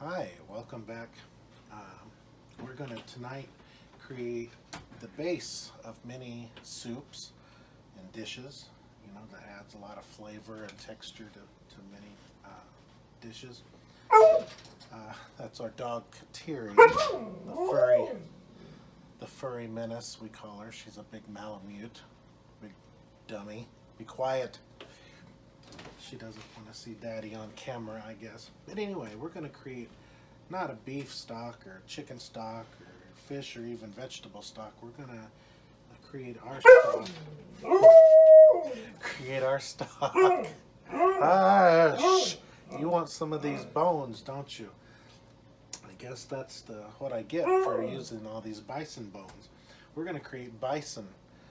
Hi, welcome back. We're going to tonight create the base of many soups and dishes. You know, that adds a lot of flavor and texture to many dishes. That's our dog Kateri, the furry menace we call her. She's a big Malamute, big dummy. Be quiet. She doesn't want to see Daddy on camera, I guess. But anyway, we're going to create not a beef stock or chicken stock or fish or even vegetable stock. We're going to create our stock. Create our stock. Shh. You want some of these bones, don't you? I guess that's what I get for using all these bison bones. We're going to create bison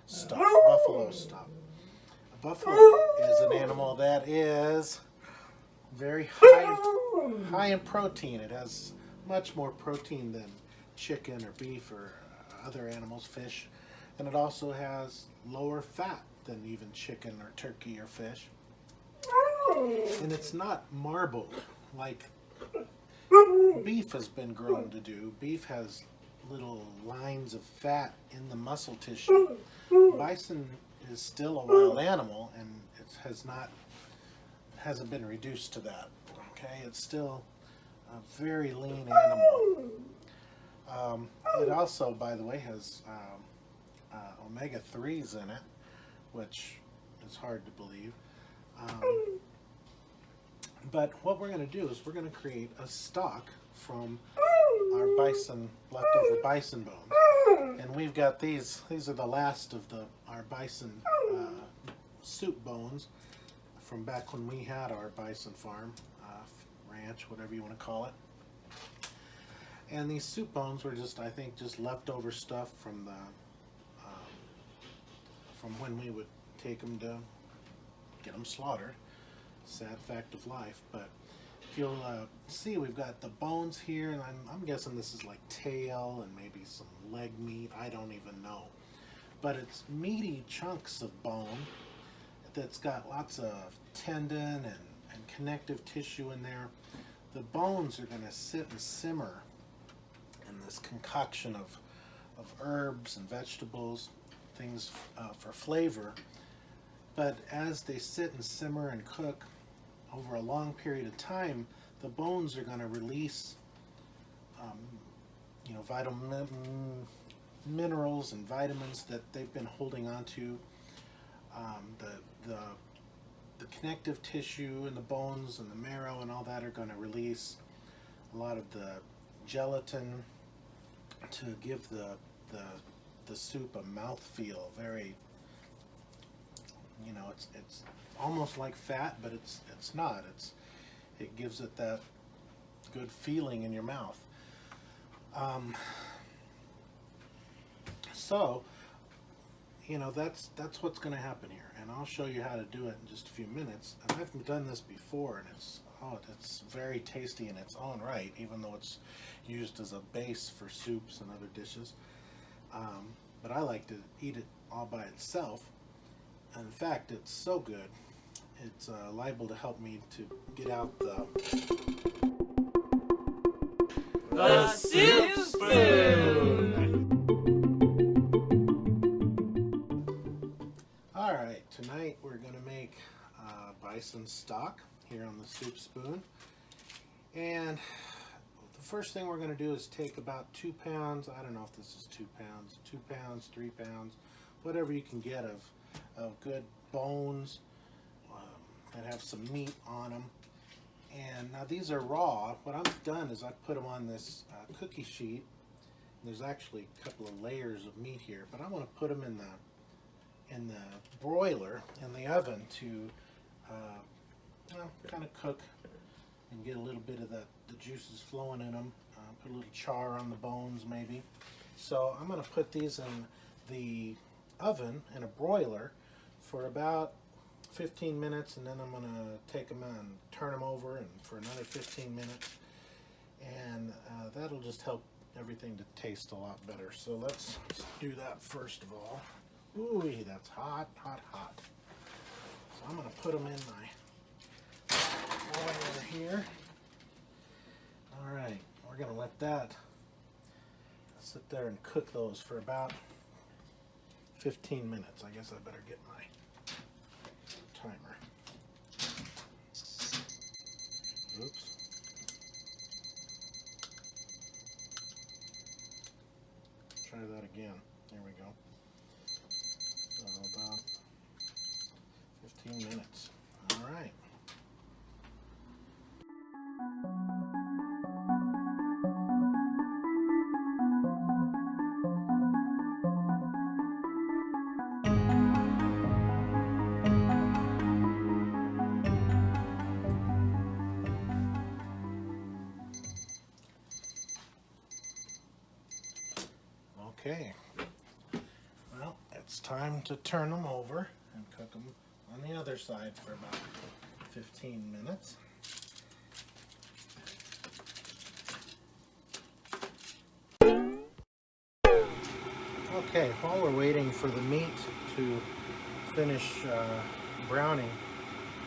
stock, buffalo stock. A buffalo is an animal that is very high in protein. It has much more protein than chicken or beef or other animals, fish. And it also has lower fat than even chicken or turkey or fish. And it's not marbled like beef has been grown to do. Beef has little lines of fat in the muscle tissue. Bison is still a wild animal, and it hasn't been reduced to that. Okay, it's still a very lean animal. It also, by the way, has omega-3s in it, which is hard to believe. But what we're going to do is we're going to create a stock from our leftover bison bones. And we've got these are the last of our bison soup bones from back when we had our bison farm, ranch, whatever you want to call it. And these soup bones were I think just leftover stuff from when we would take them to get them slaughtered. Sad fact of life. But if you'll see, we've got the bones here, and I'm guessing this is like tail and maybe some leg meat. I don't even know. But it's meaty chunks of bone that's got lots of tendon and connective tissue in there. The bones are going to sit and simmer in this concoction of herbs and vegetables, things for flavor. But as they sit and simmer and cook over a long period of time, the bones are going to release minerals and vitamins that they've been holding on to. The connective tissue in the bones and the marrow and all that are going to release a lot of the gelatin to give the soup a mouthfeel. Very, it's almost like fat, but it's not. It gives it that good feeling in your mouth. So that's what's going to happen here, and I'll show you how to do it in just a few minutes. And I've done this before, and it's very tasty in its own right, even though it's used as a base for soups and other dishes. But I like to eat it all by itself. And in fact, it's so good, it's liable to help me to get out the soup spoon. All right, tonight we're going to make bison stock here on the soup spoon. And the first thing we're going to do is take about 2 pounds. I don't know if this is 2 pounds, 2 pounds, 3 pounds, whatever you can get of good bones that have some meat on them. And now these are raw. What I've done is I've put them on this cookie sheet. There's actually a couple of layers of meat here, but I want to put them in the broiler in the oven to kind of cook and get a little bit of the juices flowing in them. Put a little char on the bones maybe. So I'm going to put these in the oven in a broiler for about 15 minutes, and then I'm going to take them and turn them over and for another 15 minutes, and that'll just help everything to taste a lot better. So let's do that first of all. Ooh, that's hot, hot, hot. So I'm going to put them in my broiler here. All right. let that sit there and cook those for about 15 minutes. I guess I better get my timer. Oops. Try that again. There we go. So about 15 minutes. All right. Okay, well, it's time to turn them over and cook them on the other side for about 15 minutes. Okay, while we're waiting for the meat to finish browning,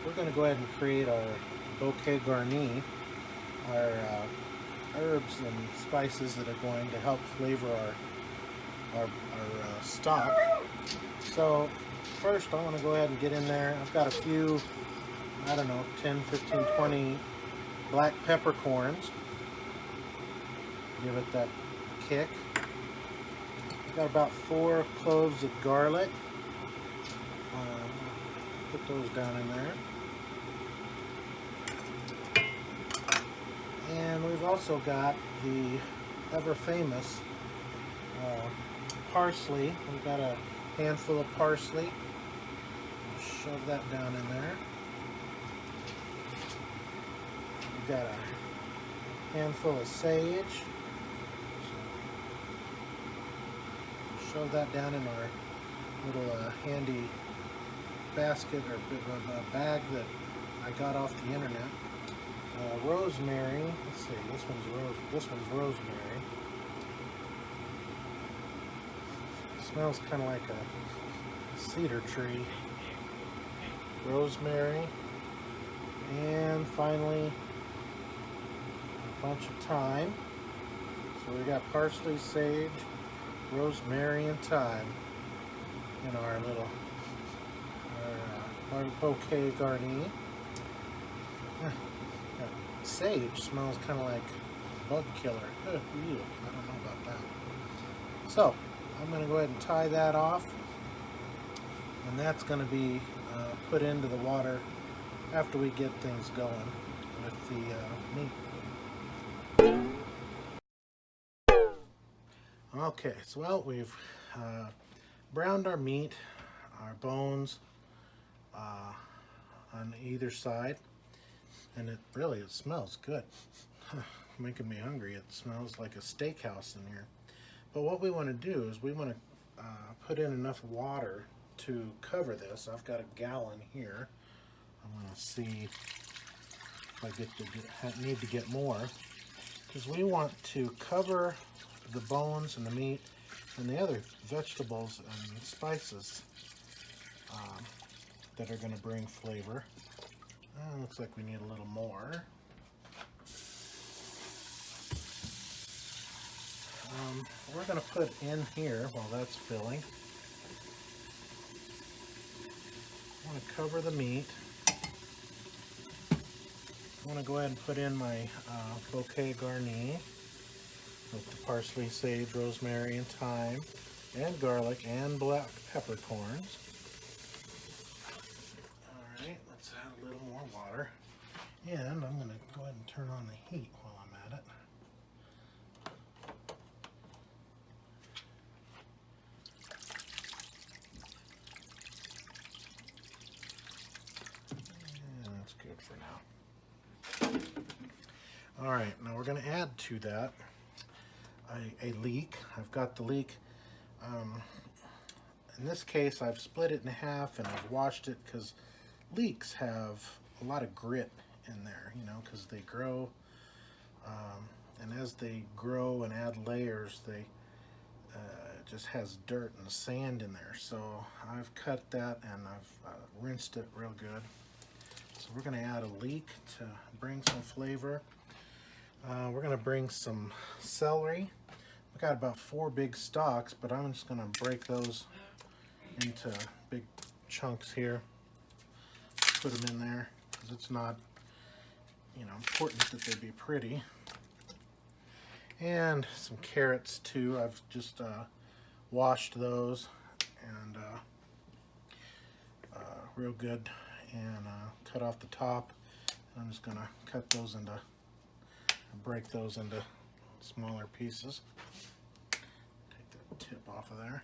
we're going to go ahead and create our bouquet garni, our herbs and spices that are going to help flavor our stock. So first I want to go ahead and get in there. I've got a few, I don't know, 10, 15, 20 black peppercorns. Give it that kick. I've got about 4 cloves of garlic. Put those down in there. And we've also got the ever famous parsley. We've got a handful of parsley. Shove that down in there. We've got a handful of sage. So shove that down in our little handy basket or bag that I got off the internet. Rosemary. Let's see. This one's rosemary. Smells kind of like a cedar tree. Rosemary, and finally a bunch of thyme. So we got parsley, sage, rosemary, and thyme in our little our bouquet garni. Sage smells kind of like bug killer. I don't know about that. So I'm going to go ahead and tie that off, and that's going to be put into the water after we get things going with the meat. Okay, so well, we've browned our meat, our bones on either side, and it smells good. Making me hungry. It smells like a steakhouse in here. But what we want to do is we want to put in enough water to cover this. I've got a gallon here. I'm going to see if I need to get more, because we want to cover the bones and the meat and the other vegetables and spices that are going to bring flavor. Looks like we need a little more. We're going to put in here while that's filling. I want to cover the meat. I want to go ahead and put in my bouquet garni with the parsley, sage, rosemary, and thyme, and garlic, and black peppercorns. Alright, let's add a little more water. And I'm going to go ahead and turn on the heat while I'm at it. For now. All right, now we're going to add to that a leek. I've got the leek. In this case, I've split it in half and I've washed it, because leeks have a lot of grit in there, because they grow, and as they grow and add layers, it just has dirt and sand in there. So I've cut that and I've rinsed it real good. So we're going to add a leek to bring some flavor. We're going to bring some celery. We got about 4 big stalks, but I'm just going to break those into big chunks here. Put them in there because it's not, important that they be pretty. And some carrots too. I've just washed those and real good, and cut off the top. I'm just going to cut those into, break those into smaller pieces. Take that tip off of there.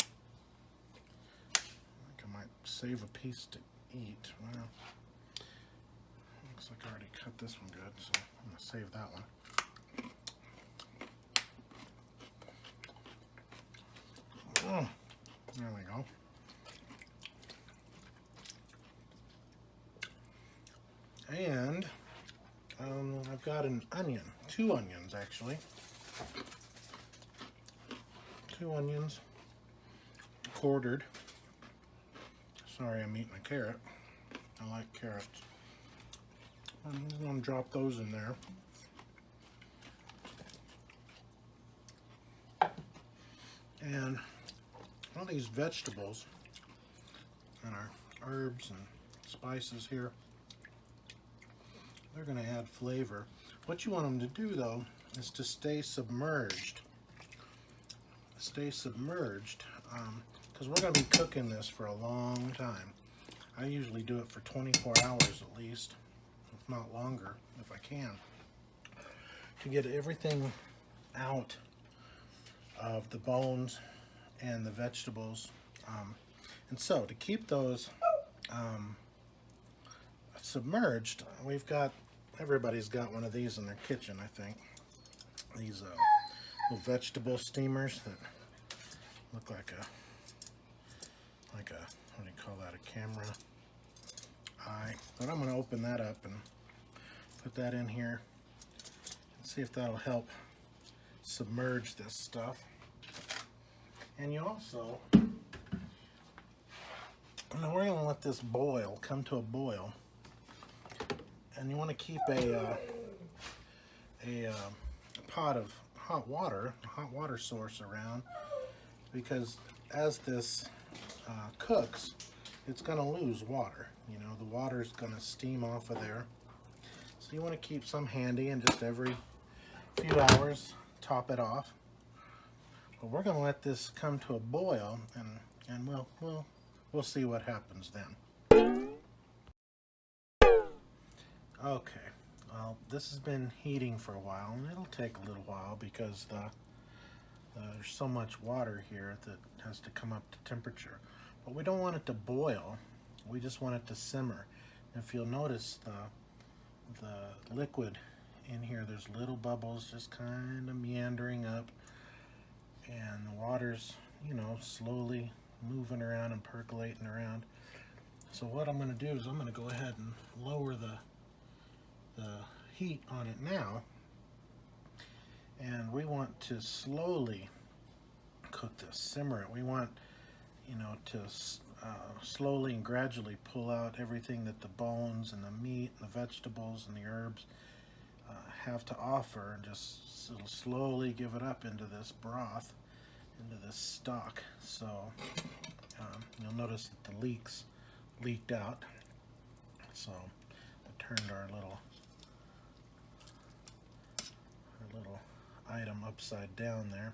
I think I might save a piece to eat. Well, looks like I already cut this one good, so I'm going to save that one. Oh, there we go. And I've got an onion, 2 onions actually. 2 onions, quartered. Sorry, I'm eating a carrot. I like carrots. I'm going to drop those in there. And all these vegetables and our herbs and spices here, they're going to add flavor. What you want them to do though is to stay submerged. Stay submerged because we're going to be cooking this for a long time. I usually do it for 24 hours at least, if not longer, if I can, to get everything out of the bones and the vegetables. And so to keep those submerged, everybody's got one of these in their kitchen, I think. These little vegetable steamers that look like a what do you call that, a camera eye. But I'm going to open that up and put that in here and see if that'll help submerge this stuff. And you also, we're going to let this come to a boil, and you want to keep a pot of hot water, a hot water source around, because as this cooks, it's going to lose water. The water's going to steam off of there. So you want to keep some handy, and just every few hours top it off. But we're going to let this come to a boil, and we'll see what happens then. Okay, well, this has been heating for a while, and it'll take a little while because there's so much water here that has to come up to temperature. But we don't want it to boil. We just want it to simmer. If you'll notice the liquid in here, there's little bubbles just kind of meandering up, and the water's, slowly moving around and percolating around. So what I'm going to do is I'm going to go ahead and lower the heat on it now, and we want to slowly cook this, simmer it. We want, to slowly and gradually pull out everything that the bones and the meat and the vegetables and the herbs have to offer, and just slowly give it up into this broth, into this stock. So you'll notice that the leaks leaked out. So I turned our little item upside down there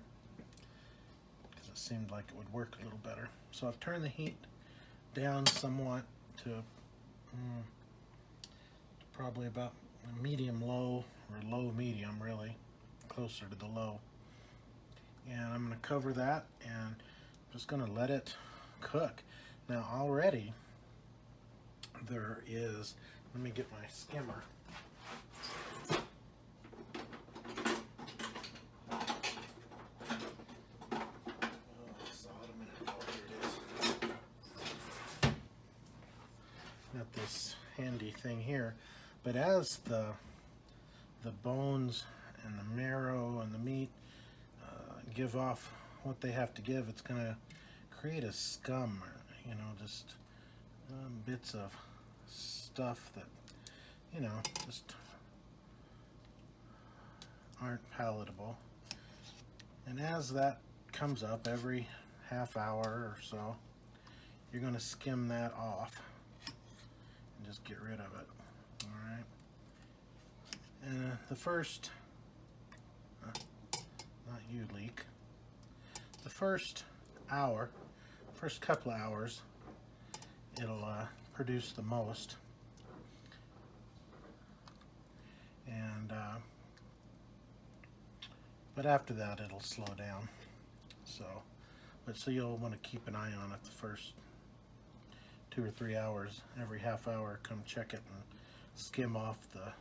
because it seemed like it would work a little better. So I've turned the heat down somewhat to probably about medium low, or low medium, really closer to the low. And I'm going to cover that and just going to let it cook. Now already there is, let me get my skimmer. Got this handy thing here, but as the bones and the marrow and the meat give off what they have to give, it's going to create a scum, just bits of stuff that just aren't palatable. And as that comes up every half hour or so, you're going to skim that off and just get rid of it. All right. And the first, not you, leak. The first hour, first couple of hours, it'll produce the most. And but after that, it'll slow down. So you'll want to keep an eye on it the first 2 or 3 hours. Every half hour, come check it and skim off the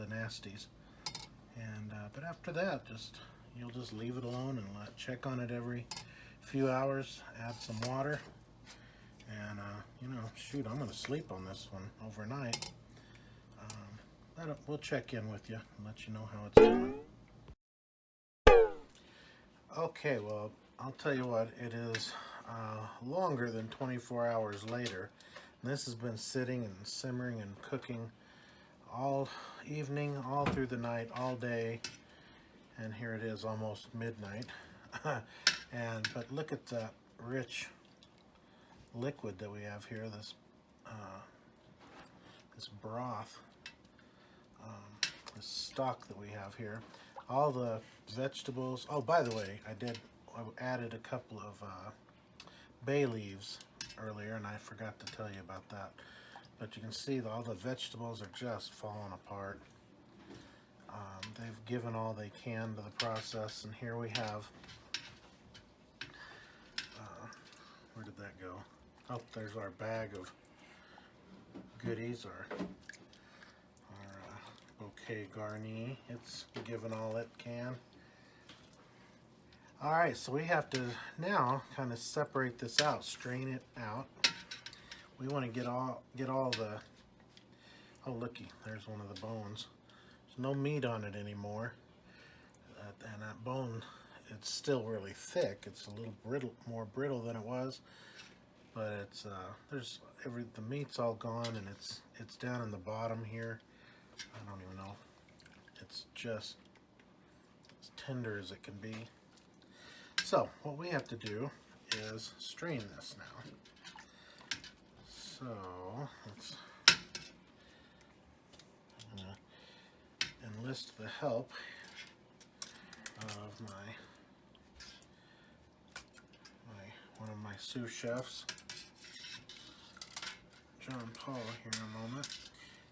nasties. And but after that, you'll just leave it alone and check on it every few hours. Add some water, and you know, shoot, I'm going to sleep on this one overnight. We'll check in with you and let you know how it's going. Okay, well, I'll tell you what, it is longer than 24 hours later. And this has been sitting and simmering and cooking all evening, all through the night, all day. And here it is, almost midnight. But look at that rich liquid that we have here, this broth, this stock that we have here. All the vegetables. Oh, by the way, I added a couple of bay leaves earlier, and I forgot to tell you about that. But you can see all the vegetables are just falling apart. They've given all they can to the process, and here we have, where did that go? Oh, there's our bag of goodies, our bouquet garni. It's given all it can. Alright, so we have to now kind of separate this out, strain it out. We want to get all the, oh looky, there's one of the bones. There's no meat on it anymore. And that bone, it's still really thick. It's a little brittle, more brittle than it was. But it's the meat's all gone, and it's down in the bottom here. I don't even know. It's just as tender as it can be. So what we have to do is strain this now. So let's enlist the help of one of my sous chefs, John Paul, here in a moment.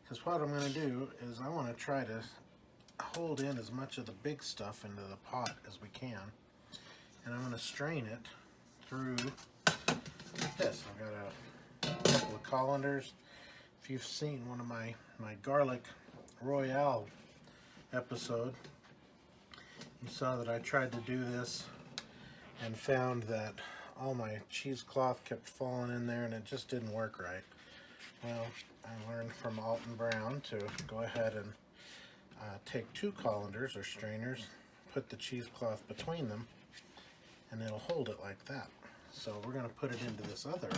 Because what I'm going to do is I want to try to hold in as much of the big stuff into the pot as we can. And I'm going to strain it through like this. I've got a couple of colanders. If you've seen one of my garlic royale episode, you saw that I tried to do this and found that all my cheesecloth kept falling in there and it just didn't work right. Well, I learned from Alton Brown to go ahead and take 2 colanders or strainers, put the cheesecloth between them, and it'll hold it like that. So we're going to put it into this other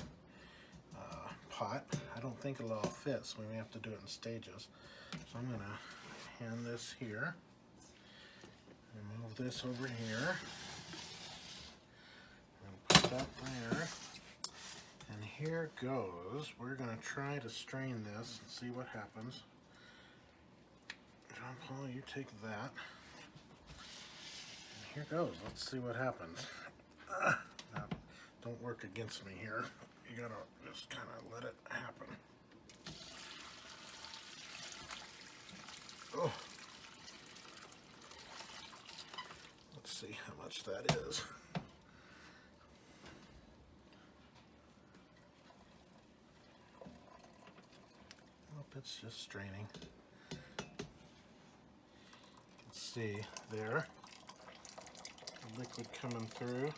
pot. I don't think it'll all fit, so we may have to do it in stages. So I'm going to hand this here, and move this over here, and put that there. And here goes. We're going to try to strain this and see what happens. John Paul, you take that. And here goes. Let's see what happens. Now, don't work against me here. You gotta just kind of let it happen. Oh. Let's see how much that is. It's just straining. Let's see there. The liquid coming through.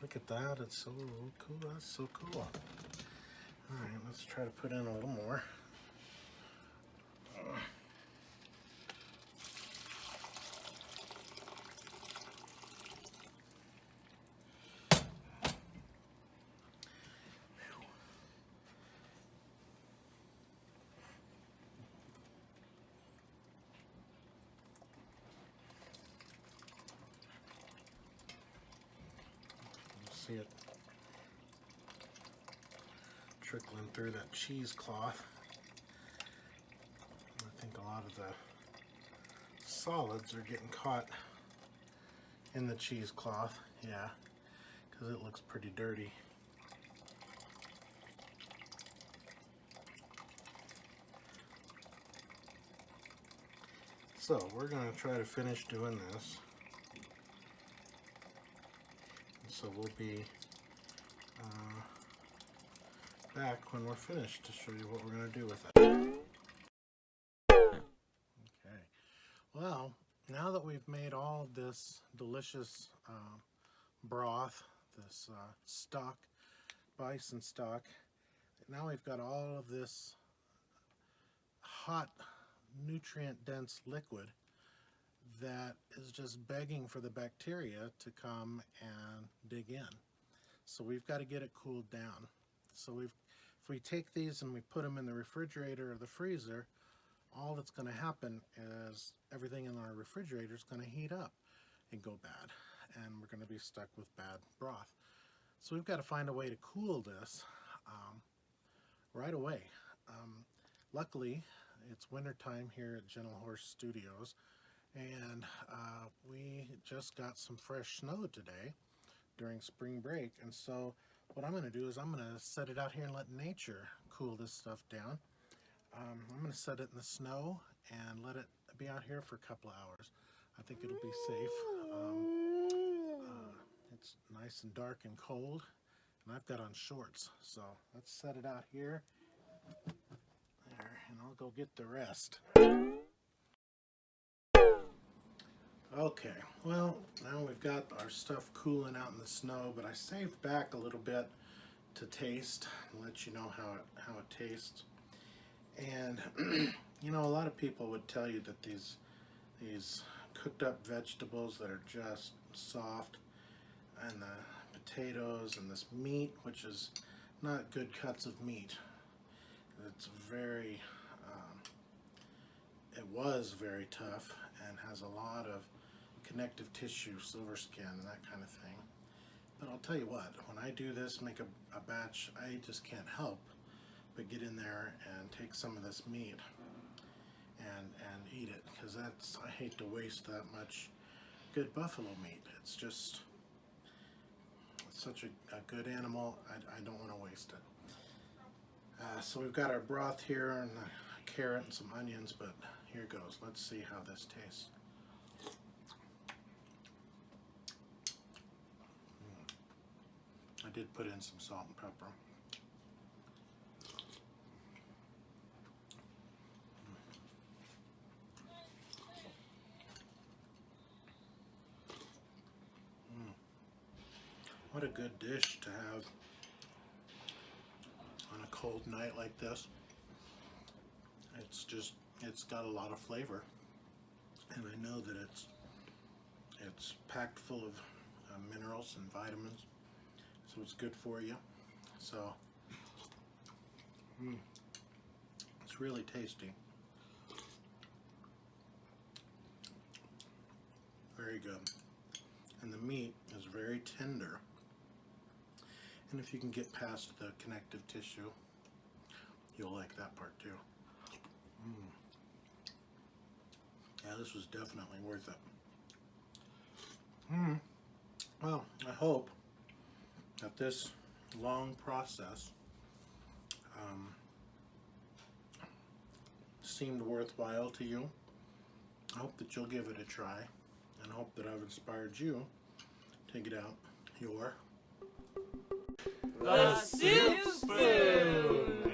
Look at that. It's so cool. That's so cool. Alright, let's try to put in a little more. See it trickling through that cheesecloth. I think a lot of the solids are getting caught in the cheesecloth. Yeah, because it looks pretty dirty. So we're going to try to finish doing this. And so we'll be back when we're finished to show you what we're going to do with it. Okay. Well, now that we've made all this delicious broth, this stock, bison stock, now we've got all of this hot, nutrient-dense liquid that is just begging for the bacteria to come and dig in. So we've got to get it cooled down. So if we take these and we put them in the refrigerator or the freezer, all that's going to happen is everything in our refrigerator is going to heat up and go bad, and we're going to be stuck with bad broth. So we've got to find a way to cool this right away. Luckily, it's winter time here at Gentle Horse Studios, and we just got some fresh snow today during spring break, and so what I'm going to do is I'm going to set it out here and let nature cool this stuff down. I'm going to set it in the snow and let it be out here for a couple of hours. I think it'll be safe. It's nice and dark and cold, and I've got on shorts, so let's set it out here. There, and I'll go get the rest. Okay, well, now we've got our stuff cooling out in the snow, but I saved back a little bit to taste and let you know how it tastes. And you know, a lot of people would tell you that these cooked up vegetables that are just soft, and the potatoes and this meat, which is not good cuts of meat, it's very it was very tough and has a lot of connective tissue, silver skin, and that kind of thing. But I'll tell you what, when I do this, make a batch, I just can't help but get in there and take some of this meat and eat it, because I hate to waste that much good buffalo meat. It's just such a good animal. I don't want to waste it. So we've got our broth here and a carrot and some onions, but here goes. Let's see how this tastes. I did put in some salt and pepper. What a good dish to have on a cold night like this. It's got a lot of flavor, and I know that it's packed full of minerals and vitamins, so it's good for you. So it's really tasty. Very good. And the meat is very tender. And if you can get past the connective tissue, you'll like that part too. Yeah, this was definitely worth it. Well, I hope that this long process seemed worthwhile to you. I hope that you'll give it a try, and hope that I've inspired you to get out your The Soup Spoon!